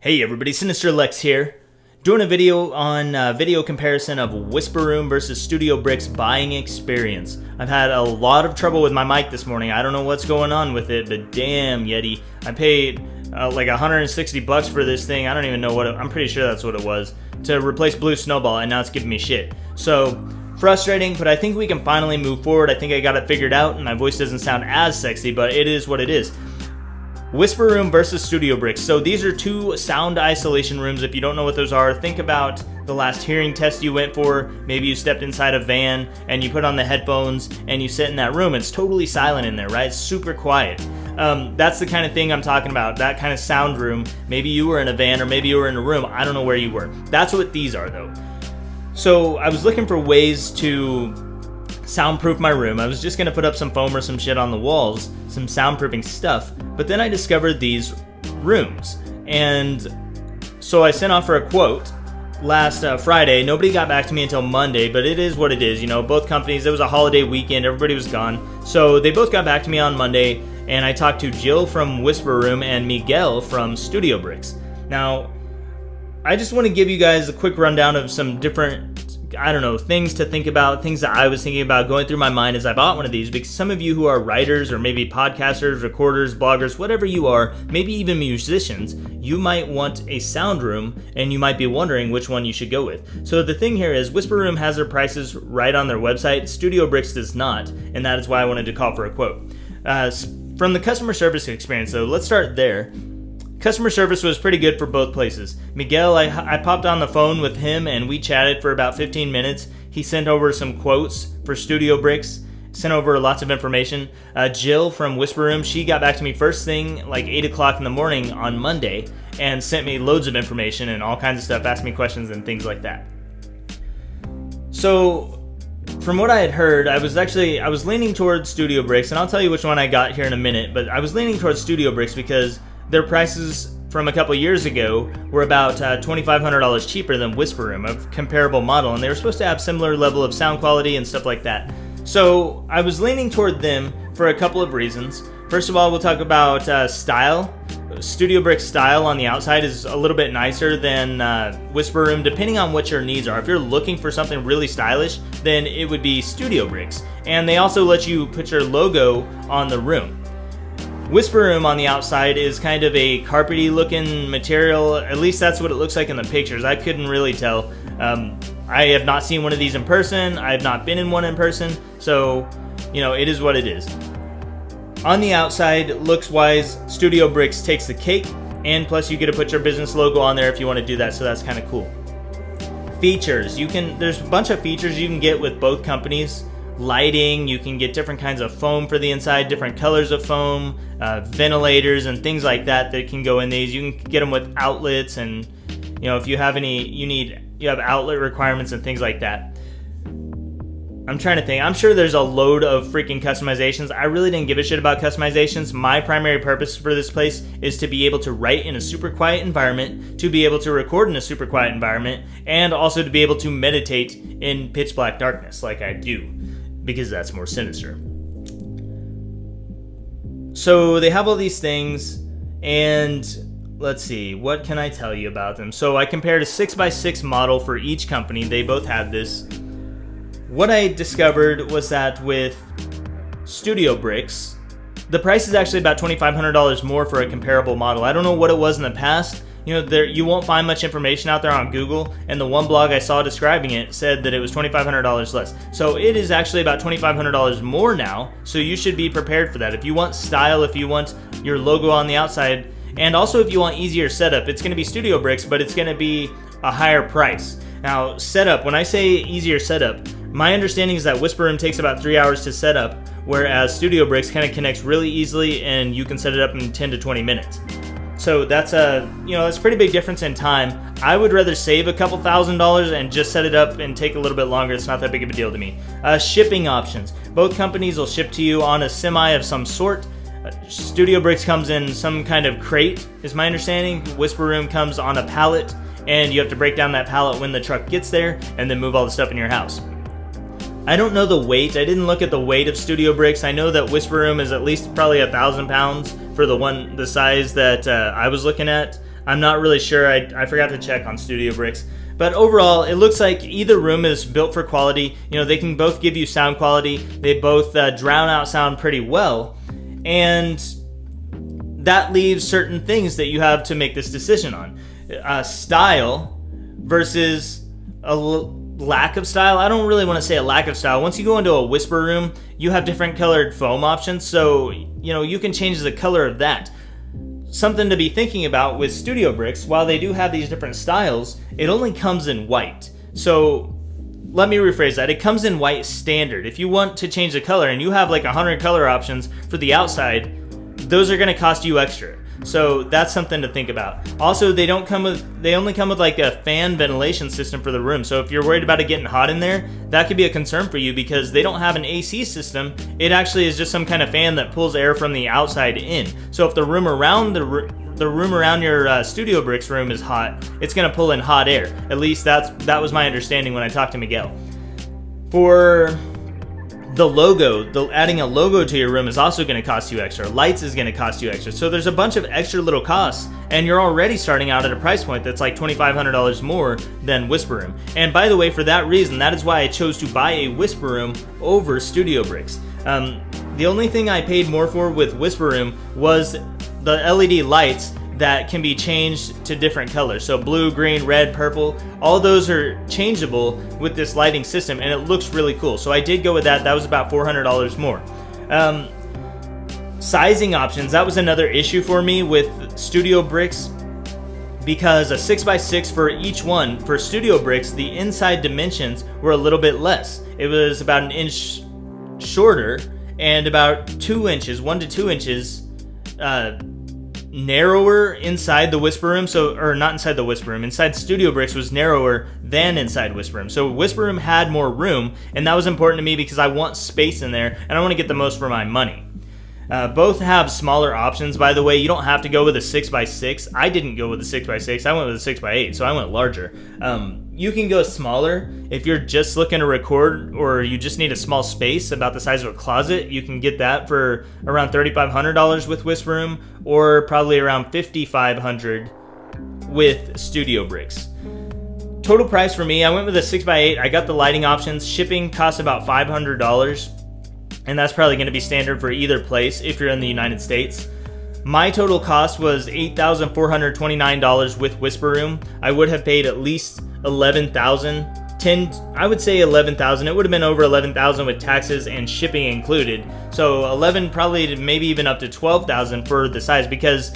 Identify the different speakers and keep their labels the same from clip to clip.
Speaker 1: Hey everybody, Sinister Lex here, doing a video on video comparison of WhisperRoom versus StudioBricks buying experience. I've had a lot of trouble with my mic this morning. I don't know what's going on with it, but damn Yeti, I paid like $160 for this thing. I don't even know I'm pretty sure that's what it was, to replace Blue Snowball, and now it's giving me shit. So frustrating, but I think we can finally move forward. I think I got it figured out, and my voice doesn't sound as sexy, but it is what it is. WhisperRoom versus StudioBricks. So these are two sound isolation rooms. If you don't know what those are, think about the last hearing test you went for. Maybe you stepped inside a van and you put on the headphones and you sit in that room. It's totally silent in there, right? It's super quiet. That's the kind of thing I'm talking about, that kind of sound room. Maybe you were in a van or maybe you were in a room. I don't know where you were. That's what these are though. So I was looking for ways to soundproof my room. I was just gonna put up some foam or some shit on the walls, some soundproofing stuff, but then I discovered these rooms, and so I sent off for a quote last Friday. Nobody got back to me until Monday, but it is what it is, you know. Both companies, it was a holiday weekend, everybody was gone, so they both got back to me on Monday, and I talked to Jill from WhisperRoom and Miguel from StudioBricks. Now, I just want to give you guys a quick rundown of some different, I don't know, things to think about, things that I was thinking about going through my mind as I bought one of these, because some of you who are writers or maybe podcasters, recorders, bloggers, whatever you are, maybe even musicians, you might want a sound room and you might be wondering which one you should go with. So the thing here is WhisperRoom has their prices right on their website, StudioBricks does not, and that is why I wanted to call for a quote. From the customer service experience though, let's start there. Customer service was pretty good for both places. Miguel, I popped on the phone with him and we chatted for about 15 minutes. He sent over some quotes for StudioBricks, sent over lots of information. Jill from WhisperRoom, she got back to me first thing, like 8 o'clock in the morning on Monday, and sent me loads of information and all kinds of stuff, asked me questions and things like that. So, from what I had heard, I was leaning towards StudioBricks, and I'll tell you which one I got here in a minute, but I was leaning towards StudioBricks because their prices from a couple years ago were about $2,500 cheaper than WhisperRoom, a comparable model, and they were supposed to have similar level of sound quality and stuff like that. So I was leaning toward them for a couple of reasons. First of all, we'll talk about style. StudioBricks style on the outside is a little bit nicer than WhisperRoom, depending on what your needs are. If you're looking for something really stylish, then it would be StudioBricks. And they also let you put your logo on the room. WhisperRoom on the outside is kind of a carpety looking material, at least that's what it looks like in the pictures. I couldn't really tell. I have not seen one of these in person, I have not been in one in person, so, you know, it is what it is. On the outside, looks wise, StudioBricks takes the cake, and plus you get to put your business logo on there if you want to do that, so that's kind of cool. Features, there's a bunch of features you can get with both companies. Lighting, you can get different kinds of foam for the inside, different colors of foam, ventilators and things like that can go in these. You can get them with outlets, and you know, if you have you have outlet requirements and things like that. I'm trying to think. I'm sure there's a load of freaking customizations. I really didn't give a shit about customizations. My primary purpose for this place is to be able to write in a super quiet environment, to be able to record in a super quiet environment, and also to be able to meditate in pitch black darkness like I do, because that's more sinister. So they have all these things, and let's see, what can I tell you about them? So I compared a 6x6 model for each company. They both have this. What I discovered was that with StudioBricks, the price is actually about $2,500 more for a comparable model. I don't know what it was in the past. You know, you won't find much information out there on Google, and the one blog I saw describing it said that it was $2,500 less. So it is actually about $2,500 more now, so you should be prepared for that. If you want style, if you want your logo on the outside, and also if you want easier setup, it's going to be StudioBricks, but it's going to be a higher price. Now, setup, when I say easier setup, my understanding is that WhisperRoom takes about 3 hours to set up, whereas StudioBricks kind of connects really easily, and you can set it up in 10 to 20 minutes. So that's a pretty big difference in time. I would rather save a couple $1,000s and just set it up and take a little bit longer. It's not that big of a deal to me. Shipping options. Both companies will ship to you on a semi of some sort. StudioBricks comes in some kind of crate, is my understanding. WhisperRoom comes on a pallet, and you have to break down that pallet when the truck gets there and then move all the stuff in your house. I don't know the weight. I didn't look at the weight of StudioBricks. I know that WhisperRoom is at least probably 1,000 pounds for the size that I was looking at. I'm not really sure. I forgot to check on StudioBricks. But overall, it looks like either room is built for quality. You know, they can both give you sound quality. They both drown out sound pretty well. And that leaves certain things that you have to make this decision on. Style versus a lack of style. I don't really want to say a lack of style. Once you go into a WhisperRoom, you have different colored foam options. So, you know, you can change the color of that. Something to be thinking about with StudioBricks, while they do have these different styles, it only comes in white. So let me rephrase that. It comes in white standard. If you want to change the color and you have like 100 color options for the outside, those are going to cost you extra. So that's something to think about. Also, they only come with like a fan ventilation system for the room. So if you're worried about it getting hot in there, that could be a concern for you because they don't have an AC system. It actually is just some kind of fan that pulls air from the outside in. So if the room around your StudioBricks room is hot, it's going to pull in hot air. At least that was my understanding when I talked to Miguel. For the logo, adding a logo to your room is also going to cost you extra. Lights is going to cost you extra. So there's a bunch of extra little costs, and you're already starting out at a price point that's like $2,500 more than WhisperRoom. And by the way, for that reason, that is why I chose to buy a WhisperRoom over StudioBricks. The only thing I paid more for with WhisperRoom was the LED lights that can be changed to different colors. So blue, green, red, purple, all those are changeable with this lighting system, and it looks really cool. So I did go with that. That was about $400 more. Sizing options, that was another issue for me with StudioBricks, because a 6x6 for each one. For StudioBricks, the inside dimensions were a little bit less. It was about an inch shorter and about 2 inches, 1 to 2 inches narrower inside the WhisperRoom. So, or not inside the WhisperRoom, inside StudioBricks was narrower than inside WhisperRoom. So WhisperRoom had more room, and that was important to me because I want space in there and I want to get the most for my money. Both have smaller options, by the way. You don't have to go with a 6x6. I didn't go with a 6x6. I went with a 6x8, so I went larger. You can go smaller if you're just looking to record or you just need a small space about the size of a closet. You can get that for around $3,500 with WhisperRoom, or probably around $5,500 with StudioBricks. Total price for me, I went with a 6x8. I got the lighting options. Shipping costs about $500. And that's probably going to be standard for either place if you're in the United States. My total cost was $8,429 with WhisperRoom. I would have paid at least $11,000. I would say $11,000. It would have been over $11,000 with taxes and shipping included. So 11, probably maybe even up to $12,000 for the size, because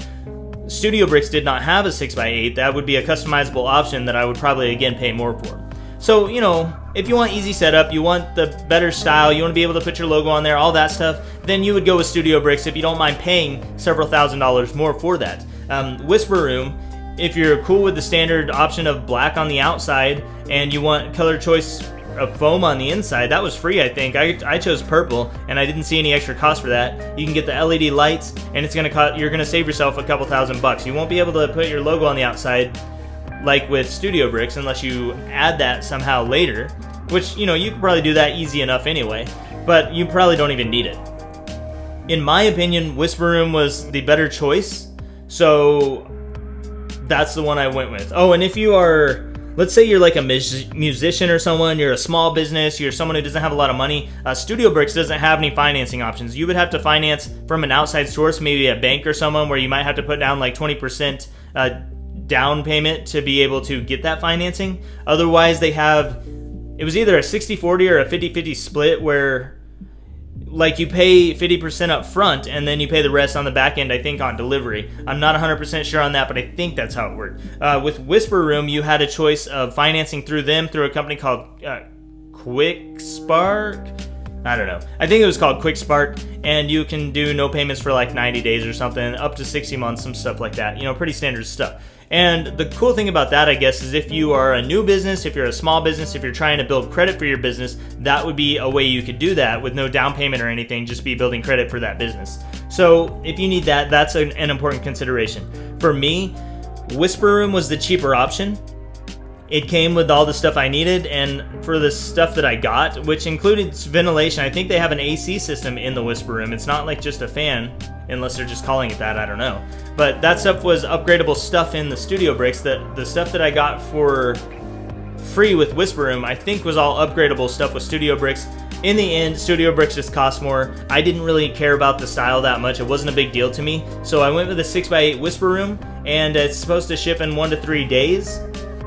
Speaker 1: StudioBricks did not have a 6x8. That would be a customizable option that I would probably again pay more for. So, you know, if you want easy setup, you want the better style, you want to be able to put your logo on there, all that stuff, then you would go with StudioBricks if you don't mind paying several $1,000s more for that. WhisperRoom, if you're cool with the standard option of black on the outside and you want color choice of foam on the inside, that was free, I think. I chose purple, and I didn't see any extra cost for that. You can get the LED lights, and it's you're gonna save yourself a couple $1,000s. You won't be able to put your logo on the outside like with StudioBricks unless you add that somehow later, which, you know, you can probably do that easy enough anyway, but you probably don't even need it. In my opinion, WhisperRoom was the better choice, so that's the one I went with. Oh, and if you are, let's say you're like a musician or someone, you're a small business, you're someone who doesn't have a lot of money, StudioBricks doesn't have any financing options. You would have to finance from an outside source, maybe a bank or someone, where you might have to put down like 20% down payment to be able to get that financing. Otherwise, it was either a 60-40 or a 50-50 split, where like you pay 50% up front and then you pay the rest on the back end, I think, on delivery. I'm not 100% sure on that, but I think that's how it worked. With WhisperRoom, you had a choice of financing through them, through a company called QuickSpark. I don't know. I think it was called QuickSpark, and you can do no payments for like 90 days or something, up to 60 months, some stuff like that. You know, pretty standard stuff. And the cool thing about that, I guess, is if you are a new business, if you're a small business, if you're trying to build credit for your business, that would be a way you could do that with no down payment or anything, just be building credit for that business. So if you need that, that's an important consideration. For me, WhisperRoom was the cheaper option. It came with all the stuff I needed, and for the stuff that I got, which included ventilation, I think they have an AC system in the WhisperRoom. It's not like just a fan, unless they're just calling it that, I don't know. But that stuff was upgradable stuff in the StudioBricks. The stuff that I got for free with WhisperRoom, I think was all upgradable stuff with StudioBricks. In the end, StudioBricks just cost more. I didn't really care about the style that much. It wasn't a big deal to me. So I went with a 6x8 WhisperRoom, and it's supposed to ship in 1 to 3 days.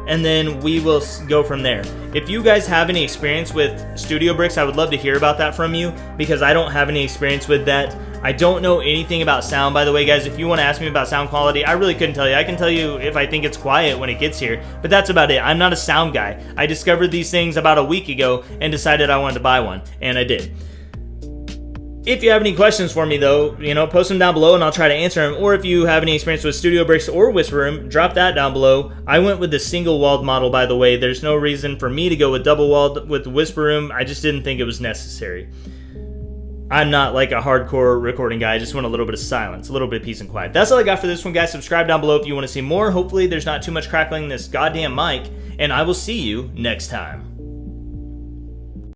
Speaker 1: And then we will go from there. If you guys have any experience with StudioBricks, I would love to hear about that from you, because I don't have any experience with that. I don't know anything about sound, by the way, guys. If you want to ask me about sound quality, I really couldn't tell you. I can tell you if I think it's quiet when it gets here, but that's about it. I'm not a sound guy. I discovered these things about a week ago and decided I wanted to buy one, and I did. If you have any questions for me, though, post them down below and I'll try to answer them. Or if you have any experience with StudioBricks or WhisperRoom, drop that down below. I went with the single-walled model, by the way. There's no reason for me to go with double-walled with WhisperRoom. I just didn't think it was necessary. I'm not like a hardcore recording guy. I just want a little bit of silence, a little bit of peace and quiet. That's all I got for this one, guys. Subscribe down below if you want to see more. Hopefully there's not too much crackling in this goddamn mic, and I will see you next time.